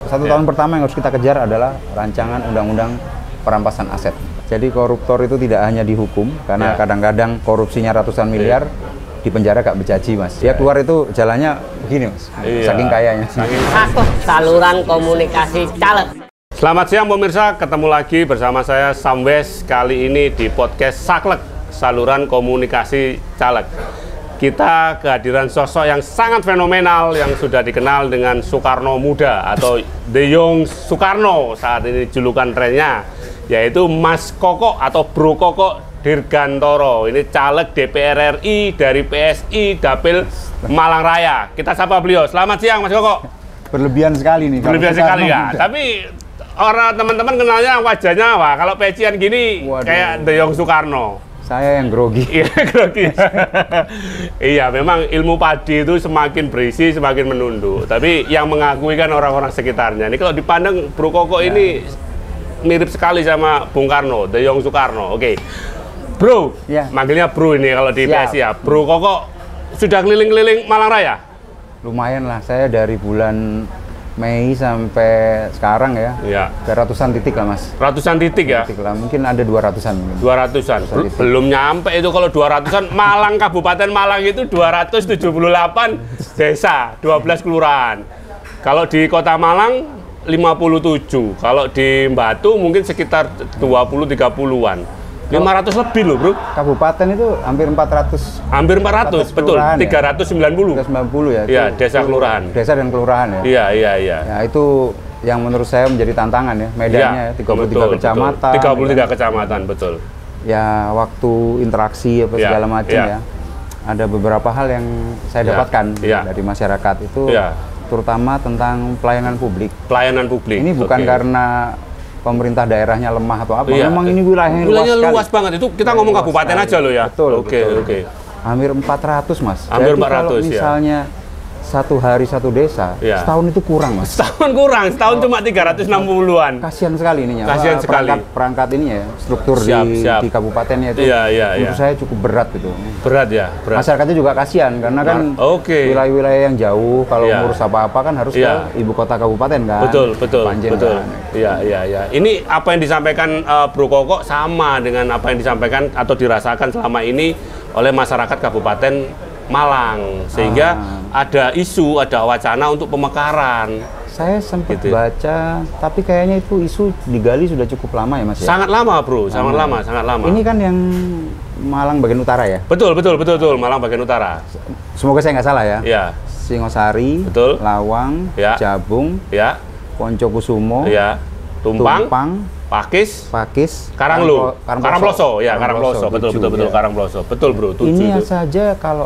Satu tahun pertama yang harus kita kejar adalah rancangan undang-undang perampasan aset. Jadi koruptor itu tidak hanya dihukum, karena kadang-kadang korupsinya ratusan miliar, di penjara gak berjanji, Mas. Dia keluar itu jalannya begini, Mas. Saking kayanya. Saluran komunikasi caleg. Selamat siang pemirsa, ketemu lagi bersama saya Samwes, kali ini di podcast Saklek, saluran komunikasi caleg. Kita kehadiran sosok yang sangat fenomenal yang sudah dikenal dengan Soekarno Muda atau The Young Soekarno saat ini julukan trennya, yaitu Mas Koko atau Bro Koko Dirgantoro. Ini caleg DPR RI dari PSI Dapil Malang Raya. Kita sapa beliau. Selamat siang Mas Koko. Berlebihan sekali nih. Berlebihan sekali ya. Tapi orang teman-teman kenalnya wajahnya wah, kalau pecian gini kayak The Young Soekarno. Saya yang grogi. Iya, grogi. Iya, memang ilmu padi itu semakin berisi, semakin menunduk. Tapi yang mengakui kan orang-orang sekitarnya. Ini kalau dipandang Bro Koko ini mirip sekali sama Bung Karno, The Young Soekarno. Oke. Bro, manggilnya Bro ini kalau di PSI ya. Bro Koko sudah keliling-keliling Malang Raya? Lumayan lah, saya dari bulan Mei sampai sekarang ya. Iya. Ratusan titik lah, Mas. Ratusan titik ya? Titik lah, mungkin ada 200-an. 200-an. Belum nyampe itu kalau 200-an. Malang, Kabupaten Malang itu 278 desa, 12 kelurahan. Kalau di Kota Malang 57. Kalau di Batu mungkin sekitar 20-30-an. 500 lebih loh, Bro. Kabupaten itu hampir 400. Hampir 400, betul. 390. 390 ya. Iya, desa kelurahan. Desa dan kelurahan ya. Iya. Ya, itu yang menurut saya menjadi tantangan ya. Medannya ya, 33 kecamatan. 33 kecamatan, betul. Ya, waktu interaksi apa segala macam ya. Ada beberapa hal yang saya dapatkan dari masyarakat itu, terutama tentang pelayanan publik. Pelayanan publik. Ini bukan karena pemerintah daerahnya lemah atau apa. Memang ini wilayahnya luas banget. Itu kita ngomong kabupaten aja loh ya. Betul. Oke. Hampir 400, Mas. Hampir 400 kalau misalnya satu hari satu desa, setahun itu kurang, Mas. Setahun kurang, setahun cuma 360-an. Kasihan sekali ininya. Kasihan sekali. Perangkat ininya ya, struktur di kabupatennya itu. Menurut saya cukup berat gitu. Berat ya, berat. Masyarakatnya juga kasihan karena kan wilayah-wilayah yang jauh kalau ngurus apa-apa kan harus ke ibu kota kabupaten kan. Betul. Panjen Betul. Kan. Iya. Ini apa yang disampaikan Bro Koko sama dengan apa yang disampaikan atau dirasakan selama ini oleh masyarakat Kabupaten Malang, sehingga ada isu, ada wacana untuk pemekaran. Saya sempat baca, tapi kayaknya itu isu digali sudah cukup lama ya, Mas ya? Sangat lama, Bro, sangat lama. Ini kan yang Malang bagian utara ya? Betul, Malang bagian utara. Semoga saya nggak salah ya? Iya. Singosari, Lawang, Jabung, Poncokusumo, Tumpang, Pakis, Karangploso, betul, Karangploso, betul Bro. Ini saja kalau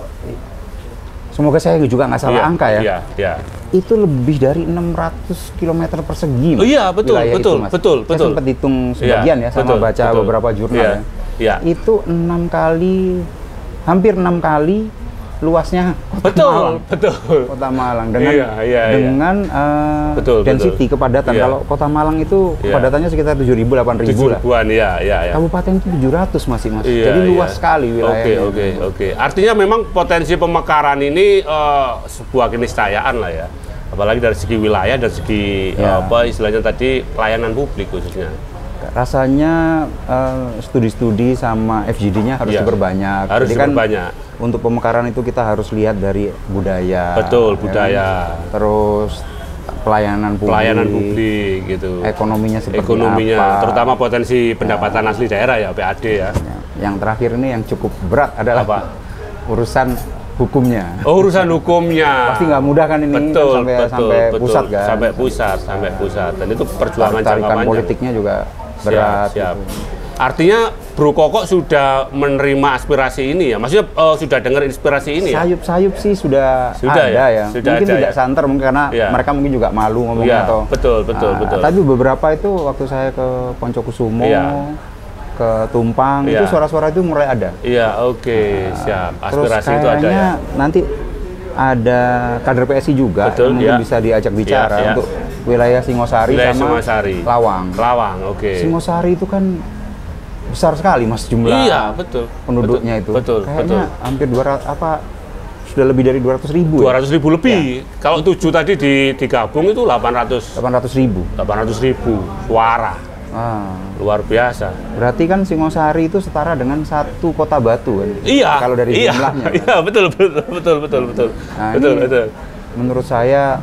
semoga saya juga nggak salah angka ya. Iya. Itu lebih dari 600 km persegi. Oh iya, betul. Saya sempat hitung sebagian sama baca beberapa jurnal ya. Itu hampir 6 kali luasnya Kota Malang dengan density kepadatan. Kalau Kota Malang itu kepadatannya sekitar 7.000 8.000 lah. Kabupaten itu 700 masih Mas. Jadi luas sekali wilayahnya. Oke. Artinya memang potensi pemekaran ini sebuah keniscayaan lah ya. Apalagi dari segi wilayah dan segi istilahnya tadi pelayanan publik khususnya. Rasanya studi-studi sama FGD-nya harus diperbanyak. Harus diperbanyak. Untuk pemekaran itu kita harus lihat dari budaya. Betul, budaya. Terus pelayanan publik gitu. Ekonominya seperti apa. Terutama potensi pendapatan asli daerah ya, PAD ya. Yang terakhir ini yang cukup berat adalah urusan hukumnya. Urusan hukumnya. Pasti nggak mudah kan ini sampai pusat kan. Sampai pusat. Dan itu perjuangan jangka panjang. Politiknya juga berat. Siap. Artinya Bro Koko sudah menerima aspirasi ini ya? Maksudnya sudah dengar inspirasi ini ya? Sayup-sayup sih sudah ada ya. Mungkin tidak santer mungkin karena mereka mungkin juga malu ngomongnya atau. Betul. Tapi beberapa itu waktu saya ke Poncokusumo, ke Tumpang, itu suara-suara itu mulai ada. Iya, siap. Aspirasi itu ada ya? Nanti ada kader PSI juga yang mungkin bisa diajak bicara untuk wilayah Singosari sama Lawang. Singosari itu kan besar sekali Mas jumlah penduduknya itu. Betul. Kayaknya hampir 200 sudah lebih dari 200.000. 200.000 lebih. Ya. Kalau 7 tadi digabung itu 800.000 suara. Luar biasa. Berarti kan Singosari itu setara dengan 1 kota Batu kan? Iya. Kalau dari jumlahnya. Iya, betul. Nah, betul. Menurut saya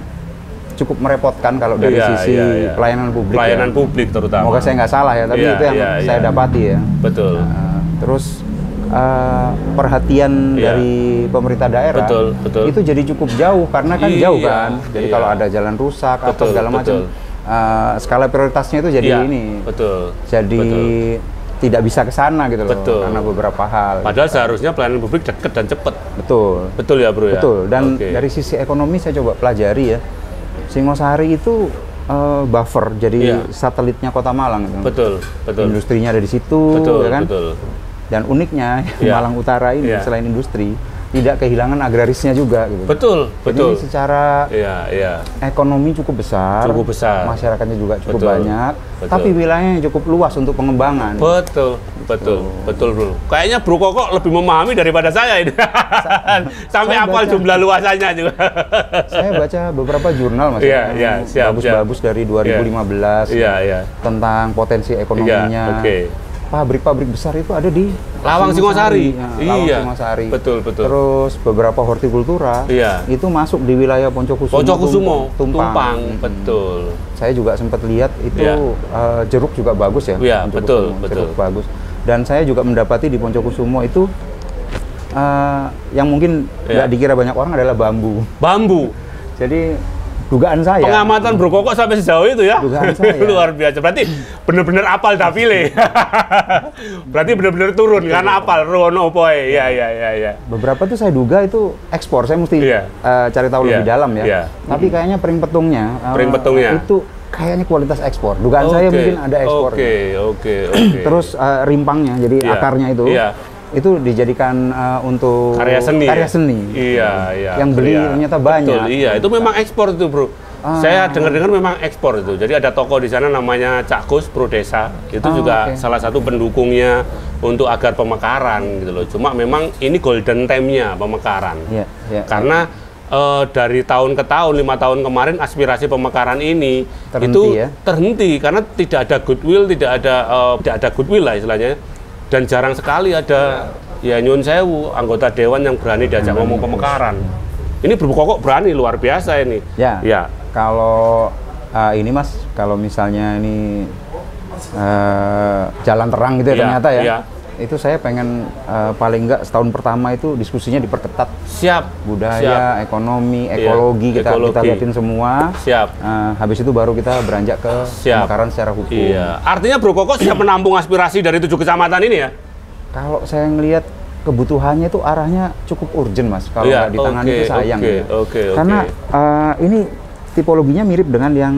cukup merepotkan kalau dari sisi pelayanan publik. Pelayanan publik terutama. Semoga saya nggak salah ya, tapi itu yang saya dapati ya. Betul. Terus perhatian dari pemerintah daerah itu jadi cukup jauh karena kan jauh kan. Jadi kalau ada jalan rusak atau segala macam. Skala prioritasnya itu jadi tidak bisa ke sana gitu loh, karena beberapa hal. Padahal seharusnya pelayanan publik dekat dan cepat. Betul ya bro ya. Dan dari sisi ekonomi saya coba pelajari ya, Singosari itu buffer, jadi satelitnya Kota Malang gitu. Betul. Industrinya ada di situ, ya kan? Dan uniknya Malang Utara ini selain industri tidak kehilangan agrarisnya juga gitu. Betul. Jadi secara ekonomi cukup besar, masyarakatnya juga cukup banyak, tapi wilayahnya cukup luas untuk pengembangan. Betul bro. Kayaknya Bro Koko lebih memahami daripada saya ini. Sampai hafal jumlah luasannya juga. Saya baca beberapa jurnal mas, bagus-bagus dari 2015 tentang potensi ekonominya. Pabrik-pabrik besar itu ada di Lawang Singosari. Singosari. Betul. Terus beberapa hortikultura itu masuk di wilayah Poncokusumo, Tumpang. Betul. Saya juga sempat lihat itu jeruk juga bagus ya. Iya, betul. Jeruk bagus. Dan saya juga mendapati di Poncokusumo itu yang mungkin nggak dikira banyak orang adalah bambu. Jadi dugaan saya. Pengamatan Bro Koko sampai sejauh itu ya. Dugaan saya. Luar biasa. Berarti benar-benar apal Davile. Berarti benar-benar turun karena apal Rono Poe. Iya. Beberapa tuh saya duga itu ekspor. Saya mesti cari tahu lebih dalam ya. Tapi kayaknya pering petungnya itu kayaknya kualitas ekspor. Dugaan saya mungkin ada ekspor. Oke. Terus rimpangnya, jadi akarnya itu dijadikan untuk karya seni. Iya. Yang beli ternyata banyak. Betul, itu memang ekspor itu bro. Saya dengar-dengar memang ekspor itu. Jadi ada toko di sana namanya Cak Kus Pro Desa. Itu juga salah satu pendukungnya untuk agar pemekaran gitu loh. Cuma memang ini golden time-nya pemekaran. Karena dari tahun ke tahun, 5 tahun kemarin aspirasi pemekaran ini terhenti karena tidak ada goodwill, tidak ada goodwill lah istilahnya. Dan jarang sekali ada nyun sewu anggota dewan yang berani diajak ngomong pemekaran. Ini Bro Koko berani, luar biasa ini. Ya. Kalau ini mas, kalau misalnya ini jalan terang gitu ternyata itu saya pengen paling enggak setahun pertama itu diskusinya diperketat. Budaya, ekonomi, ekologi kita liatin semua. Habis itu baru kita beranjak ke pemekaran secara hukum. Artinya Bro Koko siap menampung aspirasi dari 7 kecamatan ini ya? Kalau saya ngelihat kebutuhannya itu arahnya cukup urgent mas. Kalau nggak ditangani itu sayang. Karena ini tipologinya mirip dengan yang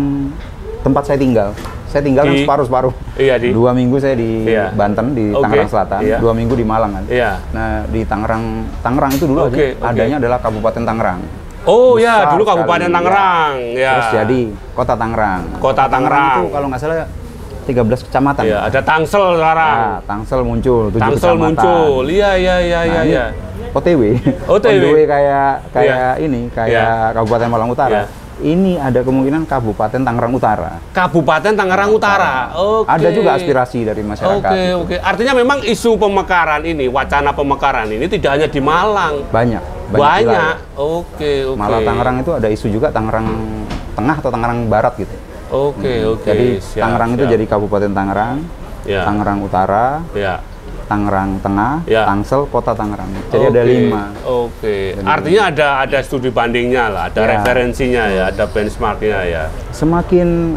tempat saya tinggal. Saya tinggal kan separuh-separuh. 2 minggu saya di Banten, di Tangerang Selatan, 2 minggu di Malang kan. Nah di Tangerang itu dulu adanya adalah Kabupaten Tangerang. Besar dulu Kabupaten Tangerang. Terus jadi Kota Tangerang. Itu kalau nggak salah 13 kecamatan. Ada Tangsel sekarang. Tangsel muncul, 7 Tangsel kecamatan. muncul. Iya. OTW kayak ini, Kabupaten Malang Utara. Ini ada kemungkinan Kabupaten Tangerang Utara. Ada juga aspirasi dari masyarakat. Artinya memang isu pemekaran ini, wacana pemekaran ini tidak hanya di Malang. Banyak. Malah Tangerang itu ada isu juga Tangerang Tengah atau Tangerang Barat gitu. Jadi Tangerang itu jadi Kabupaten Tangerang, Tangerang Utara, Tangerang Tengah, Tangsel, Kota Tangerang. Jadi ada 5. Artinya ada studi bandingnya lah, ada referensinya ada benchmarknya ya. Semakin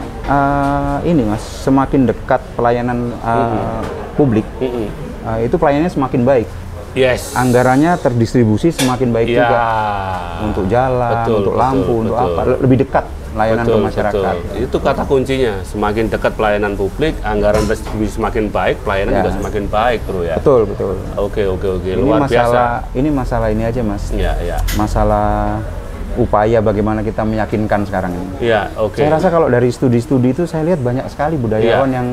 ini mas, semakin dekat pelayanan publik, itu pelayanannya semakin baik. Anggarannya terdistribusi semakin baik juga untuk jalan, untuk lampu, untuk apa, lebih dekat layanan ke masyarakat. Itu kata kuncinya, semakin dekat pelayanan publik, anggaran distribusi semakin baik, pelayanan juga semakin baik bro ya. Betul. Oke, luar biasa. Ini masalah ini aja mas. Masalah upaya bagaimana kita meyakinkan sekarang ini. Iya, oke. Saya rasa kalau dari studi-studi itu saya lihat banyak sekali budayawan yang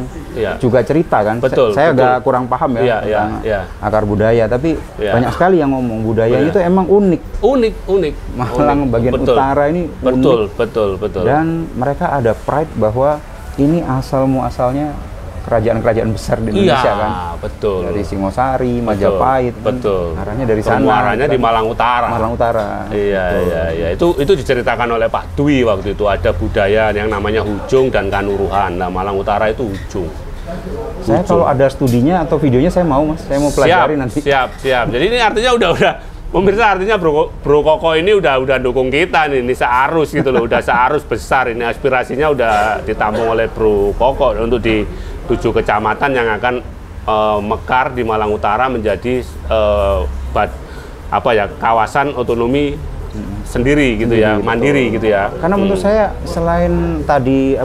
juga cerita kan. Betul, saya agak kurang paham ya tentang akar budaya, tapi banyak sekali yang ngomong budaya itu emang unik. Unik. Malang bagian utara ini unik. Betul. Dan mereka ada pride bahwa ini asal-muasalnya kerajaan-kerajaan besar di Indonesia kan. Betul. Dari Singosari, Majapahit. Betul. Arahnya dari sana. Muaranya di Malang Utara. Malang Utara. Iya. Itu diceritakan oleh Pak Dwi waktu itu, ada budaya yang namanya Hujung dan Kanuruhan. Nah, Malang Utara itu Hujung. Saya kalau ada studinya atau videonya saya mau, Mas. Saya mau pelajari nanti. Siap. Jadi ini artinya udah pemirsa, artinya Bro Koko ini udah dukung kita nih, ini searus gitu loh, udah searus besar ini, aspirasinya udah ditampung oleh Bro Koko untuk di 7 kecamatan yang akan mekar di Malang Utara menjadi kawasan otonomi sendiri gitu ya, mandiri gitu ya. Karena menurut saya selain tadi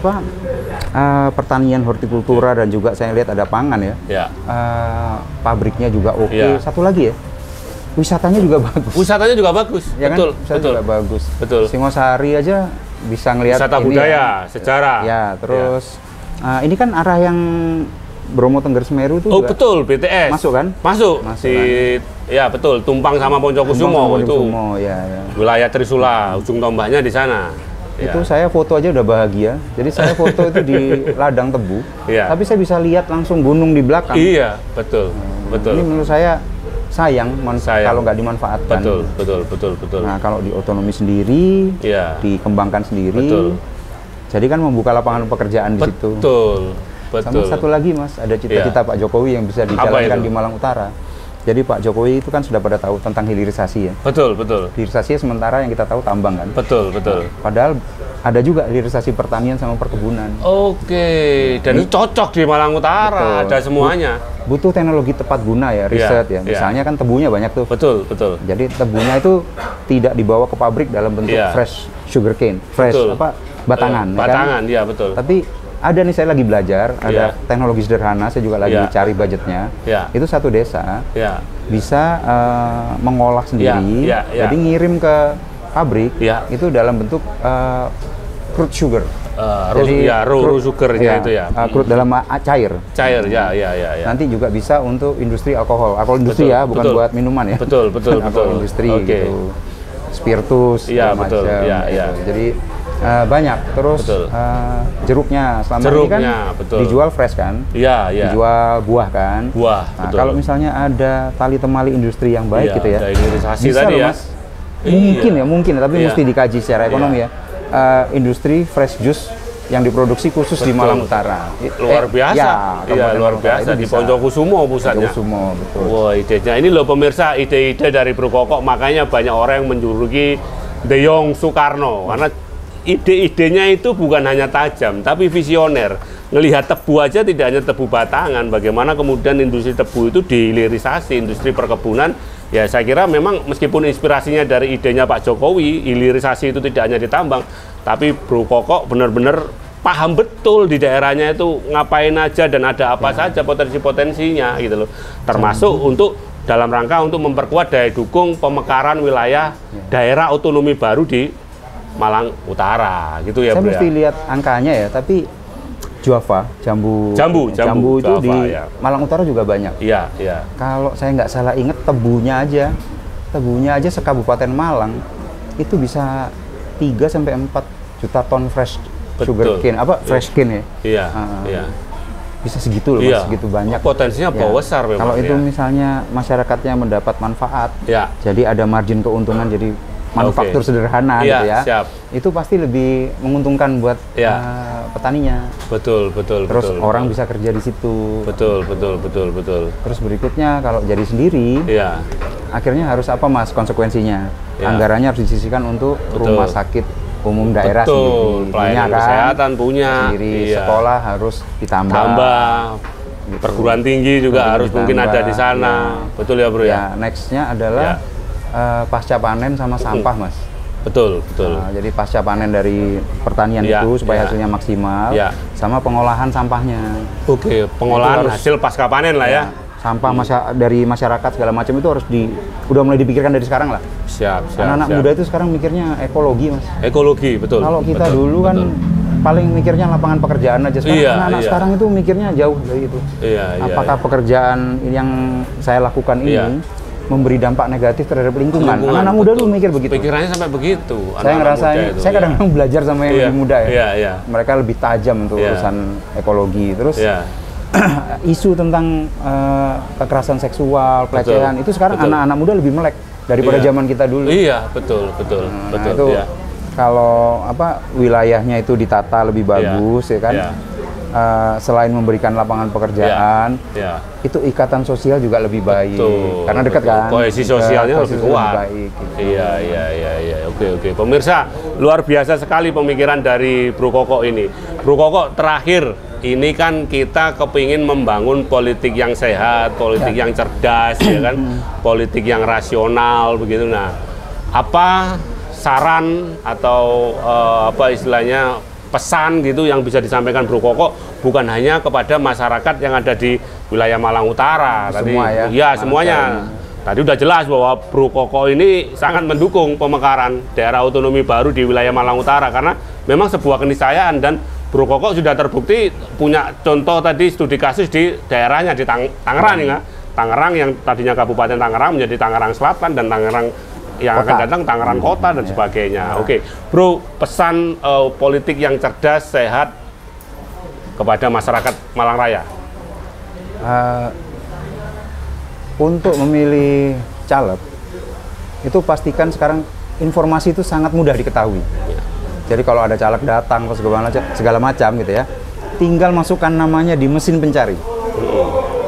pertanian, hortikultura dan juga saya lihat ada pangan ya. Pabriknya juga oke. Satu lagi ya, wisatanya juga bagus. Wisatanya juga bagus. Ya betul. Kan? Betul. Juga bagus. Betul. Singosari aja bisa ngelihat wisata budaya, sejarah. Ya, terus ini kan arah yang Bromo Tengger Semeru itu juga betul, BTS. Masuk kan? Masuk kan? Ya betul, Tumpang sama Poncokusumo itu. Ya. Wilayah Trisula, ujung tombaknya di sana. Itu saya foto aja udah bahagia. Jadi saya foto itu di ladang tebu. Tapi saya bisa lihat langsung gunung di belakang. Iya, betul. Ini menurut saya sayang kalau nggak dimanfaatkan. Betul. Nah, kalau di otonomi sendiri, dikembangkan sendiri. Betul. Jadi kan membuka lapangan pekerjaan di situ. Betul. Sama satu lagi, Mas, ada cita-cita Pak Jokowi yang bisa dijalankan di Malang Utara. Jadi Pak Jokowi itu kan sudah pada tahu tentang hilirisasi ya. Betul. Hilirisasi sementara yang kita tahu tambang kan. Betul. Padahal ada juga hilirisasi pertanian sama perkebunan. Oke. Dan itu cocok di Malang Utara, ada semuanya. Butuh teknologi tepat guna ya, riset ya. Misalnya kan tebunya banyak tuh. Betul. Jadi tebunya itu tidak dibawa ke pabrik dalam bentuk fresh sugarcane, batangan. Batangan, iya betul. Tapi ada nih, saya lagi belajar, ada teknologi sederhana, saya juga lagi cari budgetnya. Itu satu desa bisa mengolah sendiri, jadi ngirim ke pabrik, itu dalam bentuk crude sugar. Jadi raw sugarnya itu ya. Crude dalam cair. Ya. Nanti juga bisa untuk industri alkohol industri ya, bukan buat minuman ya. Betul. Alkohol industri gitu. Spiritus, betul. Gitu. Jadi banyak. Terus jeruknya selama ini kan dijual fresh kan? Dijual buah kan? Nah, kalau misalnya ada tali temali industri yang baik gitu ya, hilirisasi tadi ya. Mas. Mungkin, tapi mesti dikaji secara ekonomi ya. Industri fresh juice yang diproduksi khusus di Malang Utara. Luar biasa. Luar biasa di Poncokusumo pusatnya. Betul. Wah, idenya ini loh pemirsa, ide-ide dari Bro Koko, makanya banyak orang yang menjuluki The Young Soekarno karena ide-idenya itu bukan hanya tajam tapi visioner. Ngelihat tebu aja, tidak hanya tebu batangan, bagaimana kemudian industri tebu itu dihilirisasi, industri perkebunan. Ya saya kira memang meskipun inspirasinya dari idenya Pak Jokowi, hilirisasi itu tidak hanya ditambang, tapi Bro Koko benar-benar paham betul di daerahnya itu ngapain aja dan ada apa saja potensi-potensinya gitu loh. Termasuk untuk dalam rangka untuk memperkuat daya dukung pemekaran wilayah daerah otonomi baru di Malang Utara gitu ya. Saya mesti lihat angkanya ya, tapi Java, jambu itu Java, di Malang Utara juga banyak. Iya. Kalau saya nggak salah ingat, tebunya aja sekabupaten Malang itu bisa 3-4 juta ton fresh sugarcane, fresh cane ya. Iya. Bisa segitu loh, Mas, segitu banyak. Potensinya besar memang. Kalau itu misalnya masyarakatnya mendapat manfaat, jadi ada margin keuntungan, jadi manufaktur sederhana gitu ya. Siap. Itu pasti lebih menguntungkan buat petaninya. Betul. Terus orang bisa kerja di situ. Betul. Terus berikutnya kalau jadi sendiri, akhirnya harus apa, Mas, konsekuensinya? Anggarannya harus disisihkan untuk rumah sakit umum daerah sendiri. Pelayanan kesehatan punya. Sendiri. Sekolah harus ditambah. Gitu. Perguruan tinggi juga harus mungkin ada di sana. Betul ya, Bro ya. Nextnya adalah pasca panen sama sampah, Mas. Betul. Nah, jadi pasca panen dari pertanian itu supaya hasilnya maksimal, sama pengolahan sampahnya. Oke, pengolahan hasil pasca panen lah ya. sampah dari masyarakat segala macam itu harus udah mulai dipikirkan dari sekarang lah. Siap. Anak-anak muda itu sekarang mikirnya ekologi, Mas. Ekologi, betul. Kalau kita dulu kan paling mikirnya lapangan pekerjaan aja. Sekarang anak-anak sekarang itu mikirnya jauh dari itu. Apakah pekerjaan yang saya lakukan ini memberi dampak negatif terhadap lingkungan? Anak-anak muda dulu mikir begitu. Pikirannya sampai begitu. Saya ngerasain, saya kadang-kadang belajar sama yang lebih muda ya. Mereka lebih tajam untuk urusan ekologi. Terus isu tentang kekerasan seksual, pelecehan itu sekarang anak-anak muda lebih melek daripada zaman kita dulu. Iya, betul. Nah, itu kalau wilayahnya itu ditata lebih bagus ya kan. Selain memberikan lapangan pekerjaan, itu ikatan sosial juga lebih baik. Karena dekat kan. Kohesi sosialnya lebih kuat. Baik, gitu. Iya. Oke. Pemirsa, luar biasa sekali pemikiran dari Bro Koko ini. Bro Koko, terakhir, ini kan kita kepingin membangun politik yang sehat, politik yang cerdas, ya kan, politik yang rasional, begitu. Nah, apa saran atau apa istilahnya pesan gitu yang bisa disampaikan Bro Koko bukan hanya kepada masyarakat yang ada di wilayah Malang Utara tadi, semuanya. Tadi udah jelas bahwa Bro Koko ini sangat mendukung pemekaran daerah otonomi baru di wilayah Malang Utara karena memang sebuah keniscayaan dan Bro Koko sudah terbukti punya contoh tadi studi kasus di daerahnya di Tangerang ya. Tangerang yang tadinya Kabupaten Tangerang menjadi Tangerang Selatan dan Tangerang yang akan datang Tangerang Kota dan sebagainya. Oke, Bro, pesan politik yang cerdas, sehat kepada masyarakat Malang Raya. Untuk memilih caleg, itu pastikan sekarang informasi itu sangat mudah diketahui. Jadi kalau ada caleg datang ke segala macam gitu ya, tinggal masukkan namanya di mesin pencari.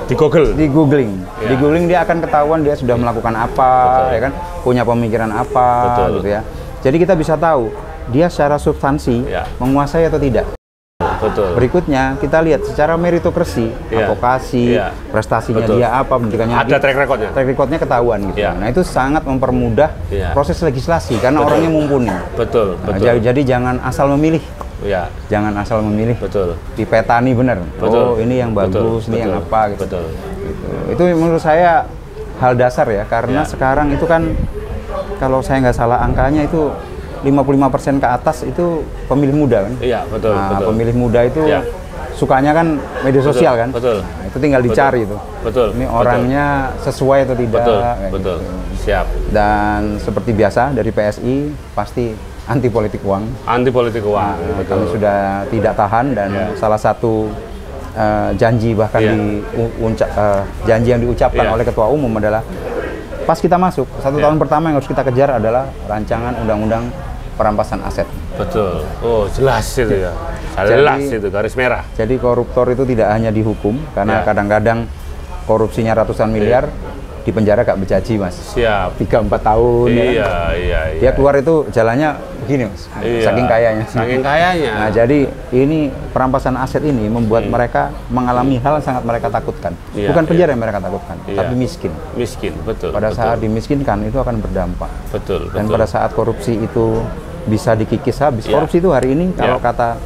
Di Google? Di googling. Di googling dia akan ketahuan dia sudah melakukan apa, ya kan, punya pemikiran apa, gitu ya. Jadi kita bisa tahu dia secara substansi menguasai atau tidak. Berikutnya kita lihat secara meritokrasi, advokasi, prestasinya dia apa, pendidikannya. Ada track recordnya. Track recordnya ketahuan gitu. Nah itu sangat mempermudah proses legislasi karena orangnya mumpuni. Jadi jangan asal memilih. Jangan asal memilih. Dipetani benar. Oh ini yang bagus, ini yang apa gitu. Itu menurut saya hal dasar ya karena sekarang itu kan kalau saya nggak salah angkanya itu 55% ke atas itu pemilih muda kan? Nah, pemilih muda itu sukanya kan media sosial kan? Nah, itu tinggal dicari itu. Ini orangnya sesuai atau tidak. Gitu. Siap. Dan seperti biasa dari PSI pasti anti politik uang. Anti politik uang. Kami sudah tidak tahan dan salah satu janji bahkan janji yang diucapkan oleh Ketua Umum adalah pas kita masuk 1 tahun pertama yang harus kita kejar adalah rancangan undang-undang perampasan aset. Oh jelas itu ya. Jelas itu garis merah. Jadi koruptor itu tidak hanya dihukum karena kadang-kadang korupsinya ratusan miliar di penjara gak berjanji Mas. 3-4 tahun. Dia keluar itu jalannya begini Mas. Saking kayanya. Nah jadi ini perampasan aset ini membuat mereka mengalami hal yang sangat mereka takutkan. Bukan penjara yang mereka takutkan, tapi miskin. Pada saat dimiskinkan itu akan berdampak. Dan pada saat korupsi itu bisa dikikis habis. Korupsi itu hari ini kalau kata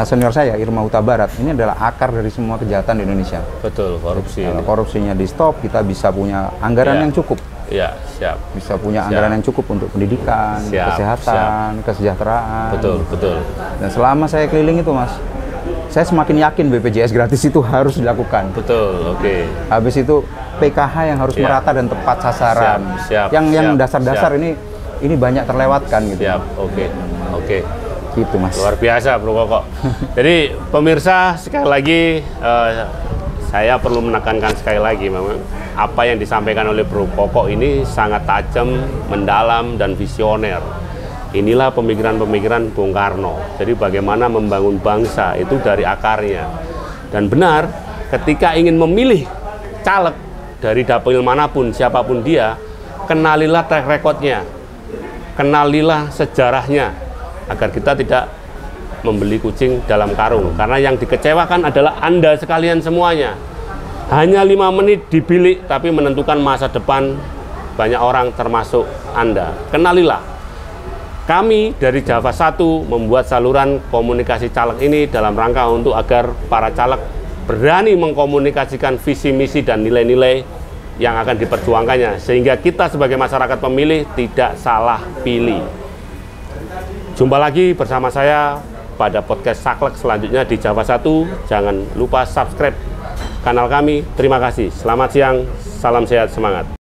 senior saya Irma Huta Barat ini adalah akar dari semua kejahatan di Indonesia. Korupsi. Kalau korupsinya di stop, kita bisa punya anggaran yang cukup. Bisa punya anggaran yang cukup untuk pendidikan, kesehatan, kesejahteraan. Dan selama saya keliling itu Mas, saya semakin yakin BPJS gratis itu harus dilakukan. Habis itu PKH yang harus merata dan tepat sasaran. Yang dasar-dasar ini banyak terlewatkan gitu. Gitu Mas. Luar biasa Bro Koko. Jadi pemirsa sekali lagi saya perlu menekankan sekali lagi memang apa yang disampaikan oleh Bro Koko ini sangat tajam, mendalam dan visioner. Inilah pemikiran-pemikiran Bung Karno. Jadi bagaimana membangun bangsa itu dari akarnya. Dan benar ketika ingin memilih caleg dari dapil manapun siapapun dia, kenalilah track recordnya. Kenalilah sejarahnya agar kita tidak membeli kucing dalam karung karena yang dikecewakan adalah Anda sekalian semuanya. Hanya 5 menit di bilik tapi menentukan masa depan banyak orang termasuk Anda. Kenalilah. Kami dari Java 1 membuat saluran komunikasi caleg ini dalam rangka untuk agar para caleg berani mengkomunikasikan visi, misi, dan nilai-nilai yang akan diperjuangkannya, sehingga kita sebagai masyarakat pemilih tidak salah pilih. Jumpa lagi bersama saya pada podcast Saklek selanjutnya di Java 1. Jangan lupa subscribe kanal kami. Terima kasih. Selamat siang, salam sehat, semangat.